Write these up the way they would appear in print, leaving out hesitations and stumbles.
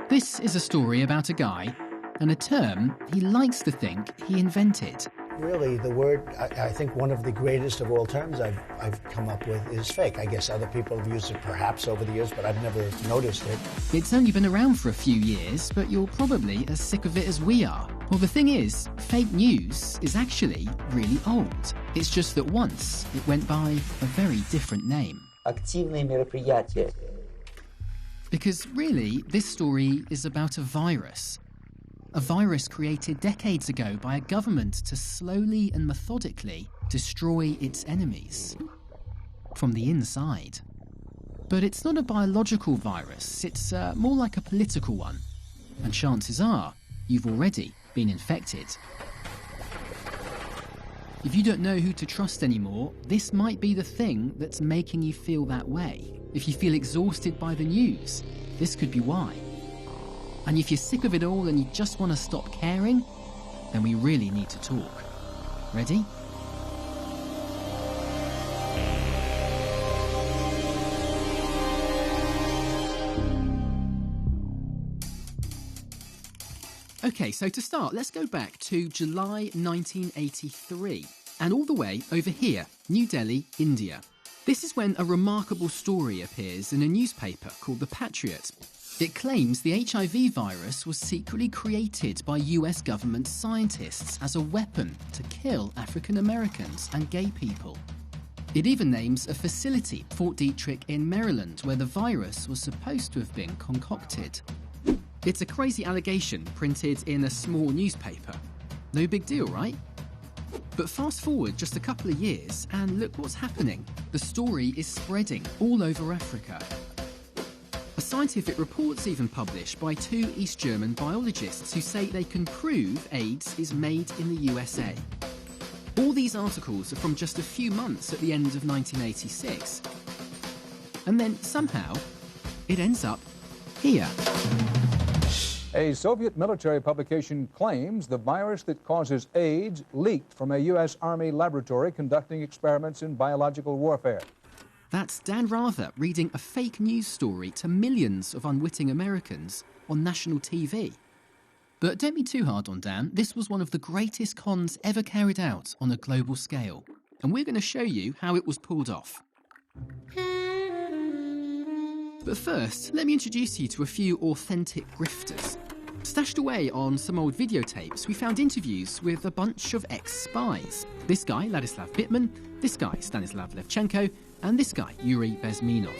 This is a story about a guy and a term he likes to think he invented. Really, the word, I think one of the greatest of all terms I've come up with is fake. I guess other people have used it perhaps over the years, but I've never noticed it. It's only been around for a few years, but you're probably as sick of it as we are. Well, the thing is, fake news is actually really old. It's just that once it went by a very different name. Активные мероприятия. Because really, this story is about a virus. A virus created decades ago by a government to slowly and methodically destroy its enemies from the inside. But it's not a biological virus, it's more like a political one. And chances are, you've already been infected. If you don't know who to trust anymore, this might be the thing that's making you feel that way. If you feel exhausted by the news, this could be why. And if you're sick of it all and you just want to stop caring, then we really need to talk. Ready? Okay, so to start, let's go back to July 1983 and all the way over here, New Delhi, India. This is when a remarkable story appears in a newspaper called The Patriot. It claims the HIV virus was secretly created by US government scientists as a weapon to kill African Americans and gay people. It even names a facility, Fort Detrick in Maryland, where the virus was supposed to have been concocted. It's a crazy allegation printed in a small newspaper. No big deal, right? But fast forward just a couple of years and look what's happening. The story is spreading all over Africa. A scientific report's even published by two East German biologists who say they can prove AIDS is made in the USA. All these articles are from just a few months at the end of 1986. And then somehow it ends up here. A Soviet military publication claims the virus that causes AIDS leaked from a U.S. Army laboratory conducting experiments in biological warfare. That's Dan Rather reading a fake news story to millions of unwitting Americans on national TV. But don't be too hard on Dan. This was one of the greatest cons ever carried out on a global scale. And we're going to show you how it was pulled off. But first, let me introduce you to a few authentic grifters. Stashed away on some old videotapes, we found interviews with a bunch of ex-spies. This guy, Ladislav Bittman, this guy, Stanislav Levchenko, and this guy, Yuri Bezmenov.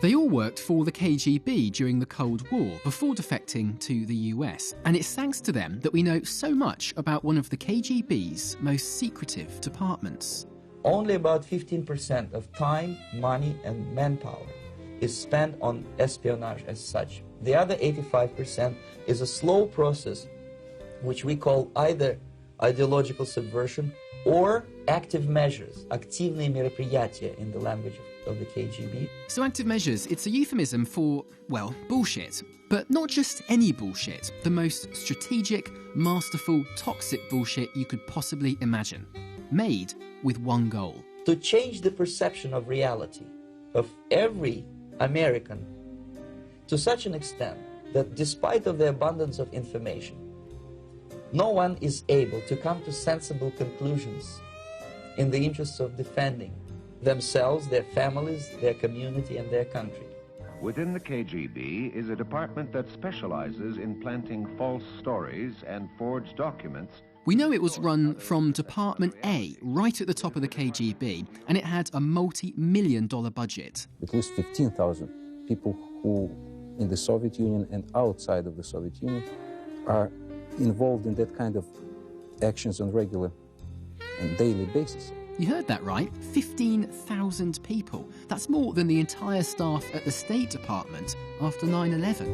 They all worked for the KGB during the Cold War before defecting to the US, and it's thanks to them that we know so much about one of the KGB's most secretive departments. Only about 15% of time, money, and manpower is spent on espionage as such. The other 85% is a slow process which we call either ideological subversion or active measures, активные мероприятия in the language of the KGB. So active measures, it's a euphemism for, well, bullshit. But not just any bullshit, the most strategic, masterful, toxic bullshit you could possibly imagine. Made with one goal. To change the perception of reality of every American to such an extent that despite of the abundance of information, no one is able to come to sensible conclusions in the interests of defending themselves, their families, their community, and their country. Within the KGB is a department that specializes in planting false stories and forged documents. We know it was run from Department A, right at the top of the KGB, and it had a multi-million-dollar budget. At least 15,000 people who, in the Soviet Union and outside of the Soviet Union, are involved in that kind of actions on regular and daily basis. You heard that right, 15,000 people. That's more than the entire staff at the State Department after 9/11.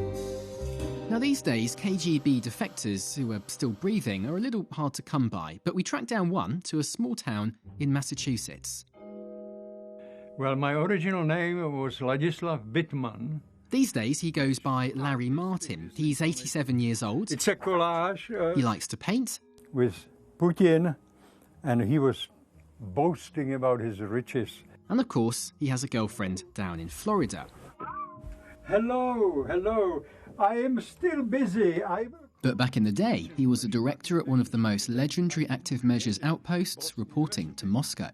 Now these days, KGB defectors who are still breathing are a little hard to come by, but we tracked down one to a small town in Massachusetts. Well, my original name was Ladislav Bittman. These days, he goes by Larry Martin. He's 87 years old. It's a collage. He likes to paint. With Putin, and he was boasting about his riches. And of course, he has a girlfriend down in Florida. Hello. I am still busy. But back in the day, he was a director at one of the most legendary active measures outposts, reporting to Moscow.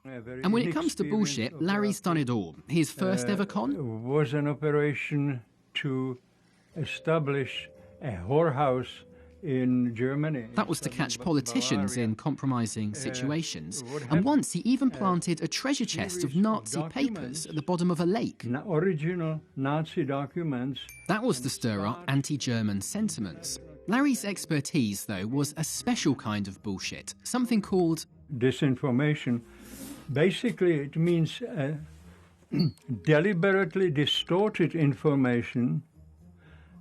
And when it comes to bullshit, Larry's done it all. His first ever con was an operation to establish a whorehouse in Germany. That was to catch politicians in compromising situations. And once he even planted a treasure chest of Nazi papers at the bottom of a lake. Original Nazi documents. That was to stir up anti-German sentiments. Larry's expertise, though, was a special kind of bullshit, something called disinformation. Basically, it means deliberately distorted information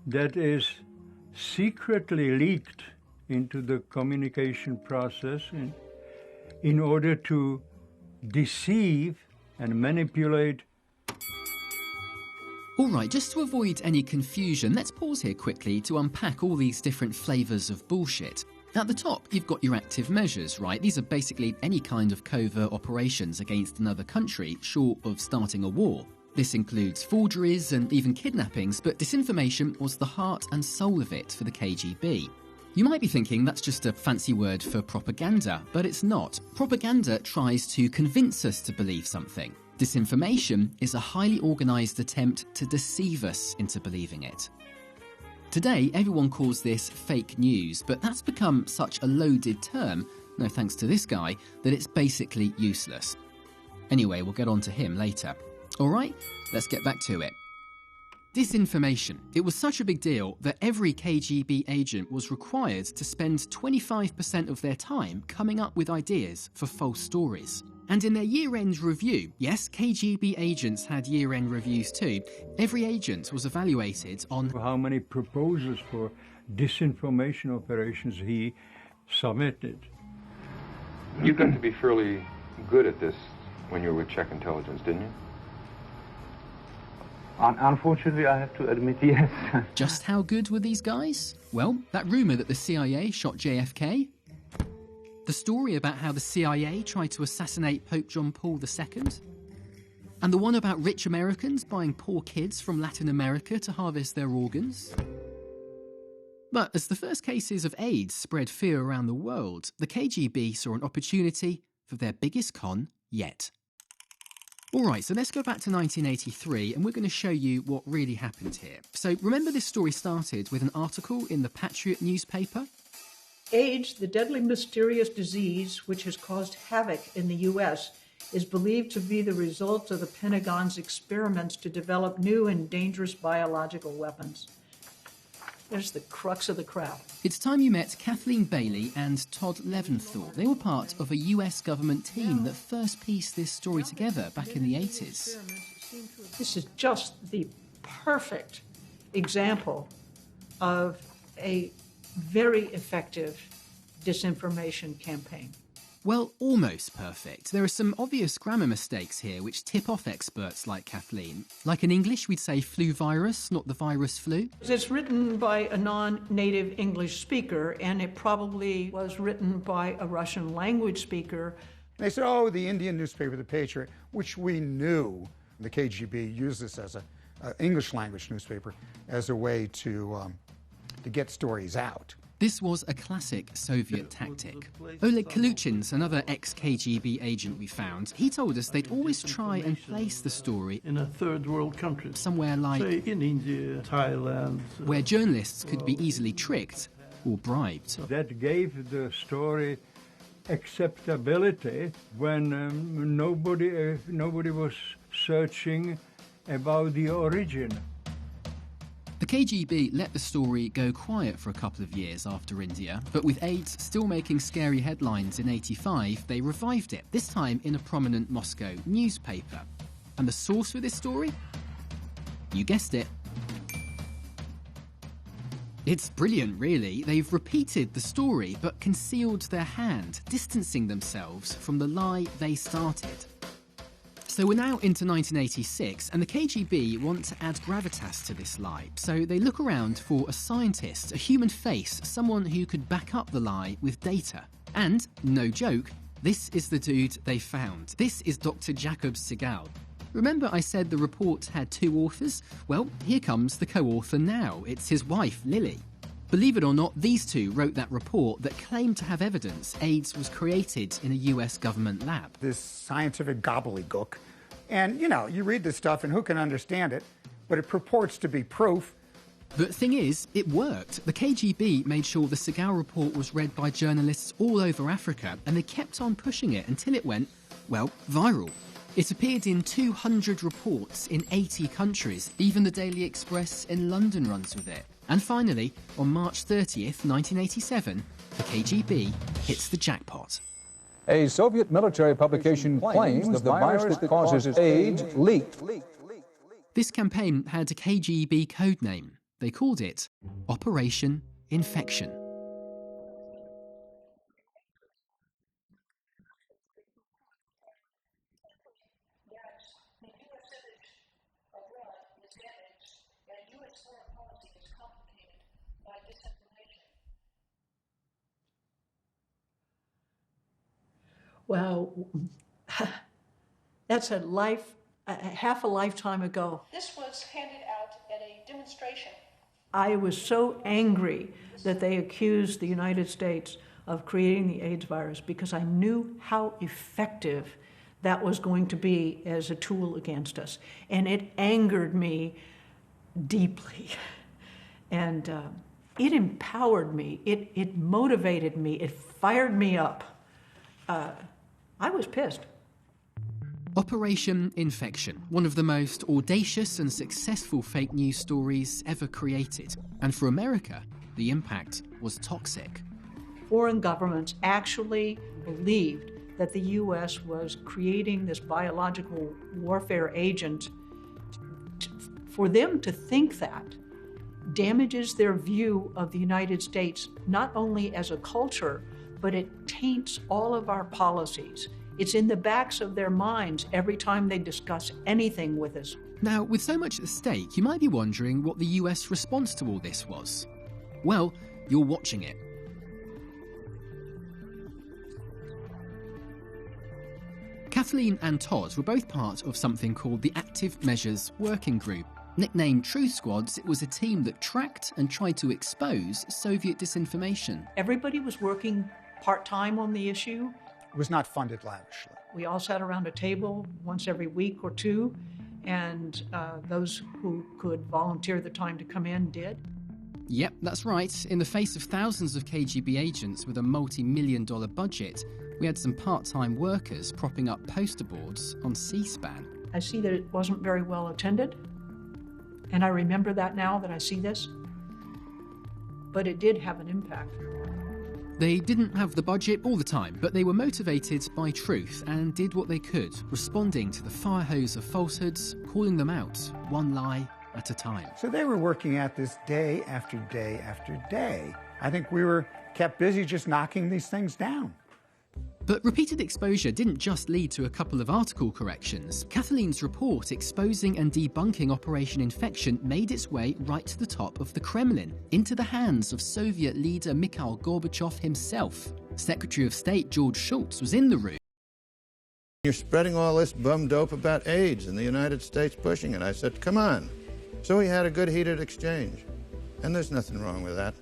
that is secretly leaked into the communication process in order to deceive and manipulate. All right, just to avoid any confusion, let's pause here quickly to unpack all these different flavours of bullshit. At the top, you've got your active measures, right? These are basically any kind of covert operations against another country, short of starting a war. This includes forgeries and even kidnappings, but disinformation was the heart and soul of it for the KGB. You might be thinking that's just a fancy word for propaganda, but it's not. Propaganda tries to convince us to believe something. Disinformation is a highly organised attempt to deceive us into believing it. Today, everyone calls this fake news, but that's become such a loaded term, no thanks to this guy, that it's basically useless. Anyway, we'll get on to him later. All right, let's get back to it. Disinformation. It was such a big deal that every KGB agent was required to spend 25% of their time coming up with ideas for false stories. And in their year-end review, yes, KGB agents had year-end reviews too, every agent was evaluated on how many proposals for disinformation operations he submitted. You got to be fairly good at this when you were with Czech intelligence, didn't you? Unfortunately, I have to admit, yes. Just how good were these guys? Well, that rumour that the CIA shot JFK, the story about how the CIA tried to assassinate Pope John Paul II, and the one about rich Americans buying poor kids from Latin America to harvest their organs. But as the first cases of AIDS spread fear around the world, the KGB saw an opportunity for their biggest con yet. All right, so let's go back to 1983 and we're going to show you what really happened here. So remember, this story started with an article in the Patriot newspaper? AIDS, the deadly mysterious disease which has caused havoc in the U.S., is believed to be the result of the Pentagon's experiments to develop new and dangerous biological weapons. There's the crux of the crap. It's time you met Kathleen Bailey and Todd Leventhal. They were part of a US government team that first pieced this story together back in the 80s. This is just the perfect example of a very effective disinformation campaign. Well, almost perfect. There are some obvious grammar mistakes here which tip off experts like Kathleen. Like in English, we'd say flu virus, not the virus flu. It's written by a non-native English speaker, and it probably was written by a Russian language speaker. They said, oh, the Indian newspaper, the Patriot, which we knew the KGB used this as an English language newspaper as a way to get stories out. This was a classic Soviet tactic. Oleg Kaluchin's another ex-KGB agent we found. He told us they'd always try and place the story in a third world country, somewhere like, say, in India, Thailand, where journalists could be easily tricked or bribed. That gave the story acceptability when nobody was searching about the origin. The KGB let the story go quiet for a couple of years after India, but with AIDS still making scary headlines in '85, they revived it, this time in a prominent Moscow newspaper. And the source for this story? You guessed it. It's brilliant, really. They've repeated the story, but concealed their hand, distancing themselves from the lie they started. So we're now into 1986, and the KGB want to add gravitas to this lie. So they look around for a scientist, a human face, someone who could back up the lie with data. And, no joke, this is the dude they found. This is Dr. Jacob Segal. Remember I said the report had two authors? Well, here comes the co-author now. It's his wife, Lily. Believe it or not, these two wrote that report that claimed to have evidence AIDS was created in a US government lab. This scientific gobbledygook. And, you know, you read this stuff and who can understand it? But it purports to be proof. The thing is, it worked. The KGB made sure the Segal report was read by journalists all over Africa, and they kept on pushing it until it went, well, viral. It appeared in 200 reports in 80 countries. Even the Daily Express in London runs with it. And finally, on March 30th, 1987, the KGB hits the jackpot. A Soviet military publication claims the virus that causes AIDS leaked. This campaign had a KGB code name. They called it Operation InfeKtion. Wow, that's half a lifetime ago. This was handed out at a demonstration. I was so angry that they accused the United States of creating the AIDS virus because I knew how effective that was going to be as a tool against us. And it angered me deeply. And it empowered me, it motivated me, it fired me up. I was pissed. Operation InfeKtion, one of the most audacious and successful fake news stories ever created. And for America, the impact was toxic. Foreign governments actually believed that the U.S. was creating this biological warfare agent. For them to think that damages their view of the United States, not only as a culture, but it taints all of our policies. It's in the backs of their minds every time they discuss anything with us. Now, with so much at stake, you might be wondering what the US response to all this was. Well, you're watching it. Kathleen and Todd were both part of something called the Active Measures Working Group. Nicknamed Truth Squads, it was a team that tracked and tried to expose Soviet disinformation. Everybody was working part-time on the issue. It was not funded lavishly. We all sat around a table once every week or two, and those who could volunteer the time to come in did. Yep, that's right. In the face of thousands of KGB agents with a multi-million-dollar budget, we had some part-time workers propping up poster boards on C-SPAN. I see that it wasn't very well attended, and I remember that now that I see this, but it did have an impact. They didn't have the budget all the time, but they were motivated by truth and did what they could, responding to the fire hose of falsehoods, calling them out, one lie at a time. So they were working at this day after day after day. I think we were kept busy just knocking these things down. But repeated exposure didn't just lead to a couple of article corrections. Kathleen's report exposing and debunking Operation InfeKtion made its way right to the top of the Kremlin, into the hands of Soviet leader Mikhail Gorbachev himself. Secretary of State George Shultz was in the room. You're spreading all this bum dope about AIDS and the United States pushing it. I said, come on. So we had a good heated exchange. And there's nothing wrong with that.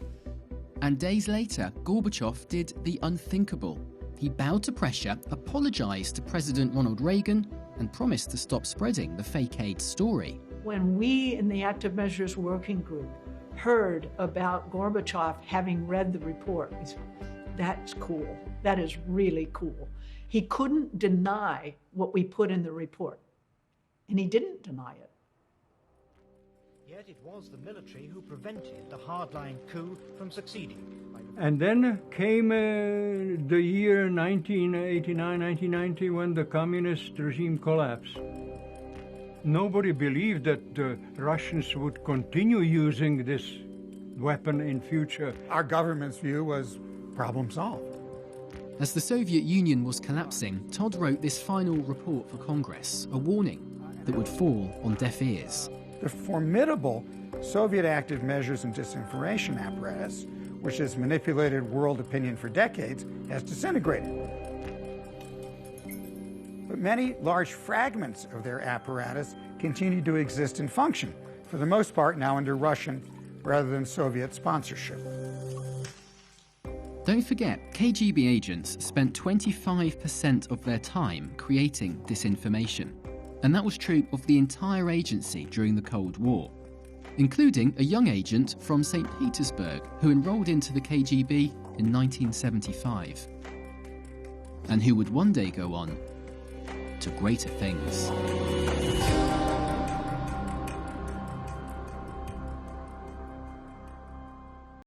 And days later, Gorbachev did the unthinkable. He bowed to pressure, apologized to President Ronald Reagan, and promised to stop spreading the fake AIDS story. When we in the Active Measures Working Group heard about Gorbachev having read the report, we said, that's cool. That is really cool. He couldn't deny what we put in the report, and he didn't deny it. Yet it was the military who prevented the hardline coup from succeeding. And then came the year 1989, 1990, when the communist regime collapsed. Nobody believed that the Russians would continue using this weapon in future. Our government's view was problem solved. As the Soviet Union was collapsing, Todd wrote this final report for Congress, a warning that would fall on deaf ears. The formidable Soviet active measures and disinformation apparatus, which has manipulated world opinion for decades, has disintegrated. but many large fragments of their apparatus continue to exist and function, for the most part now under Russian rather than Soviet sponsorship. Don't forget, KGB agents spent 25% of their time creating disinformation. And that was true of the entire agency during the Cold War, including a young agent from St. Petersburg who enrolled into the KGB in 1975, and who would one day go on to greater things.